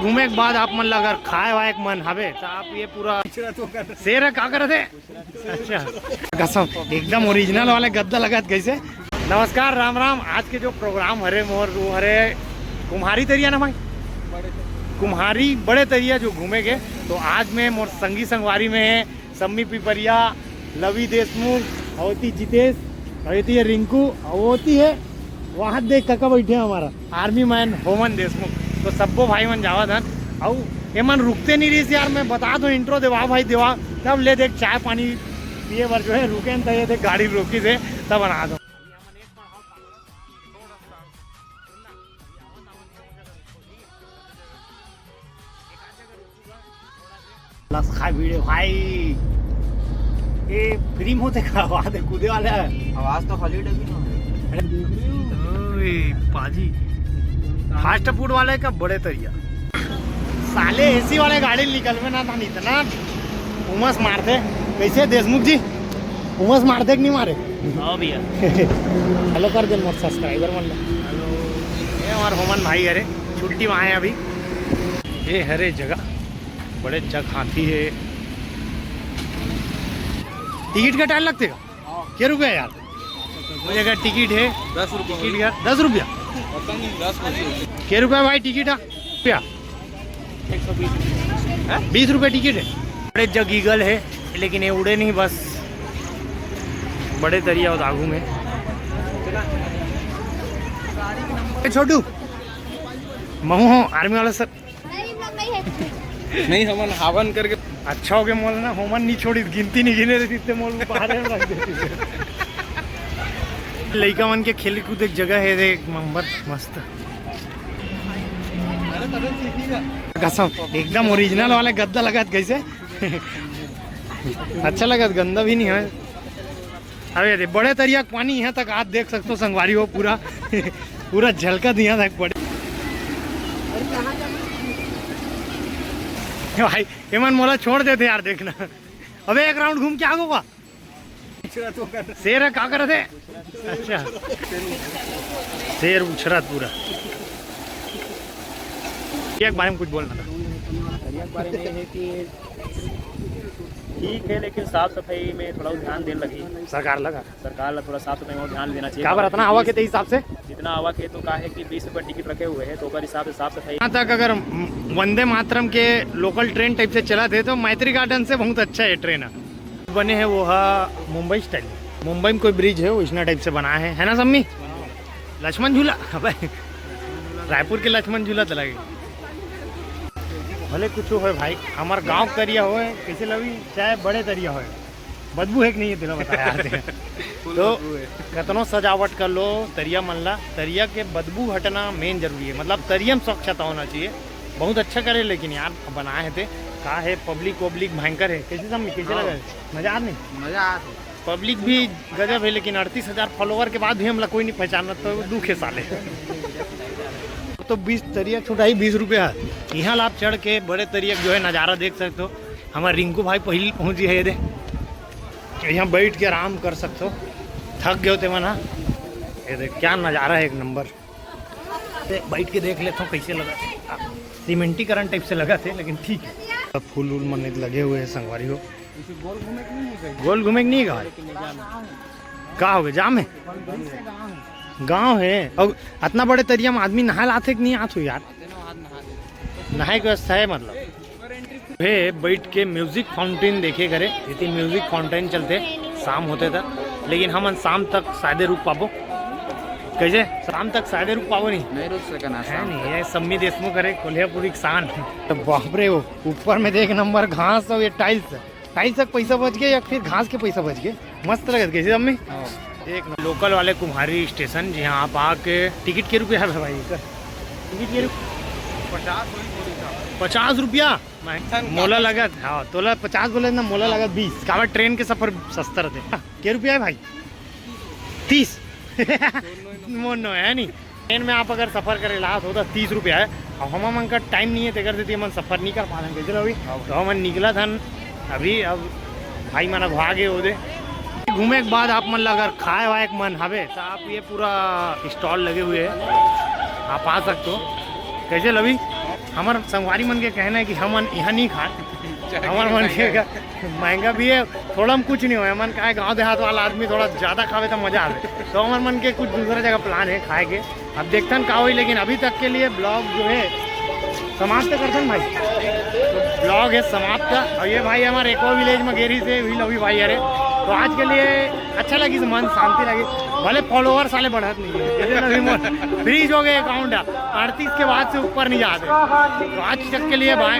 घूमे के बाद आप मन ला अगर खाए वाए के मन हवे तो आप ये पूरा शेर है, क्या कर रहे थे? अच्छा कसम एकदम ओरिजिनल वाले गद्दा लगा कैसे। नमस्कार, राम राम। आज के जो प्रोग्राम हरे मोर वो हरे कुम्हारी तरिया ना भाई, कुम्हारी बड़े तरिया जो घूमेंगे। तो आज में मोर संगी संगवारी में है सम्मी पिपरिया, लवी देशमुख, होती जितेश, होती है रिंकू, होती है वहाँ देख कका बैठे हमारा आर्मी मैन होमन देशमुख। तो सबको भाई मन जावा धन और ये मन रुकते नहीं रही यार। मैं बता दो इंट्रो देवा भाई देवा, तब ले देख चाय पानी पिए बार जो है रुके न ये देख गाड़ी रोकी से तब बना दो। खाए वीडियो भाई ये फ्री में होते का आवाज है कूदे वाला है, आवाज तो हॉलीवुड की ना है पाजी फास्ट फूड वाले का बड़े तरिया साले एसी वाले गाड़ी निकल में ना था इतना उमस मारते कैसे देशमुख जी उमस मारते कि नहीं मारे? हाँ भैया हेलो कर दे मोर सब्सक्राइबर मन हेलो। ये हमारे होमन भाई अरे छुट्टी में आए अभी। ये हरे जगह बड़े जगह हाथी है। टिकट का टाइम लगते का क्या रुपया यार? वो जगह टिकट है 10 रुपये। टिकट का 10 रुपया क्या रुपया भाई टिकट रुपया 20 रुपये टिकट है। बड़े जग ईगल है लेकिन ये उड़े नहीं, बस बड़े तरिया और आगू में। छोटू महू हो आर्मी वाला सर नहीं हमन हावन करके अच्छा हो गया मोल ना होमन नहीं छोड़ी गिनती नहीं गिने रही इतने मोल बाहर रख देती। लड़का मन के खेल कूद एक जगह है एक नंबर मस्त कसम एकदम ओरिजिनल वाले गद्दा लगा कैसे। अच्छा लगा, गंदा भी नहीं है। अरे बड़े तरिया पानी यहाँ तक आप देख सकते हो संगवारी हो पूरा पूरा झलका दिया तक पड़े भाई। हेमन मोला छोड़ देते यार देखना। अबे एक राउंड घूम के आ होगा शेर है, क्या कर रहे थे? अच्छा शेर उछरत पूरा। एक बारे में कुछ बोलना था बारे में है कि ठीक है लेकिन साफ सफाई में थोड़ा ध्यान देने लगी सरकार लगा थोड़ा साफ सफाई में ध्यान देना चाहिए। क्या बार इतना हवा के हिसाब से जितना हवा के तो का है कि 20 रुपये टिकट रखे हुए हैं तो उस हिसाब से साफ सफाई। यहाँ तक अगर वंदे मातरम के लोकल ट्रेन टाइप से चला थे तो मैत्री गार्डन से बहुत अच्छा है ट्रेन बने हैं। वो है मुंबई स्टाइल, मुंबई में कोई ब्रिज है वो इतना टाइप से बना है ना सम्मी? लक्ष्मण झूला रायपुर के लक्ष्मण झूला तो लगे भले कुछ हो भाई। हमारे गांव तरिया हो कैसे लगी चाहे बड़े तरिया हो बदबू है कि नहीं है तेरा बताया तो कतनो सजावट कर लो तरिया मनला तरिया के बदबू हटना मेन जरूरी है। मतलब तरिया में स्वच्छता होना चाहिए। बहुत अच्छा करे लेकिन यार बनाए थे कहा है पब्लिक वब्लिक भयंकर है। कैसे सम्मी कैसे लगा? मजा मजा आ पब्लिक भी गजब है लेकिन 38,000 फॉलोवर के बाद भी हमला कोई नहीं पहचाना तो दुख है साले। तो 20 तरिया छुटाई 20 रुपया यहाँ लाभ चढ़ के बड़े तरिया जो है नज़ारा देख सकते हो। हमारे रिंकू भाई पहले पहुँची है ये यहाँ बैठ के आराम कर सकते हो। थक गए होते मना ये देख क्या नज़ारा है एक नंबर। बैठ के देख लेता हूँ कैसे लगा। सीमेंटीकरण टाइप से लगा थे लेकिन ठीक है। फूल वूल मन लगे हुए हैं संगवारी हो। गोल घूमे नहीं गए कहा हो गए जाम है गांव है और इतना बड़े तरिया में आदमी नहा लाते कि नहीं आते हो यार? नहाए की व्यवस्था है मतलब वे बैठ के म्यूजिक फाउंटेन देखे करे। ये म्यूजिक फाउंटेन चलते शाम होते था लेकिन हम शाम तक शायद रुक पाबो। कैसे शाम तक शायद रुक पाबो नहीं रुक सकना है नहीं। ये सम्मी देशमुख करे कोल्हापुरी किसान तो बाप रे वो ऊपर में देख नंबर घास और ये टाइल्स तक पैसा बच गए या फिर घास के पैसा बच गए। मस्त लगत कैसे सम्मी एक लोकल वाले कुम्हारी स्टेशन जहाँ आप आके टिकट के रुपये है भाई सर? टिकट के 50 रुपया मोला लगा। हाँ तोला 50 बोले ना मोला लगा 20 का। ट्रेन के सफर सस्ता रहते क्या रुपया है भाई? 30 मोनो है नहीं। ट्रेन में आप अगर सफर करे लास्ट होता 30 रुपया है। और हम मन का टाइम नहीं है तेकर देती हम सफर नहीं कर पा रहे कैसे अभी तो हम निकला था अभी। अब भाई मन भागे होते घूमे के बाद आप मन अगर खाए वाए के मन हवे तो आप ये पूरा स्टॉल लगे हुए हैं आप आ सकते हो। कैसे लवी हमार संगवारी मन के कहना है कि हम यहाँ नहीं खाए, हमार मन के महंगा भी है थोड़ा, हम कुछ नहीं हो मन का गांव देहात वाला आदमी थोड़ा ज़्यादा खावे तो मज़ा आवे, तो हमार मन के कुछ दूसरा जगह प्लान है खाए के, अब देखते हैं का हुई। लेकिन अभी तक के लिए ब्लॉग जो है समाप्त करते हैं भाई, तो ब्लॉग है समाप्त। और ये भाई हमारे एक और विलेज में गेरी से हुई लवी भाई अरे, तो आज के लिए अच्छा लगी, मन शांति लगी, भले फॉलोवर साले बढ़त नहीं है, फ्रीज हो गए अकाउंट 38 के बाद से ऊपर नहीं जाते। तो आज तक के लिए बाय।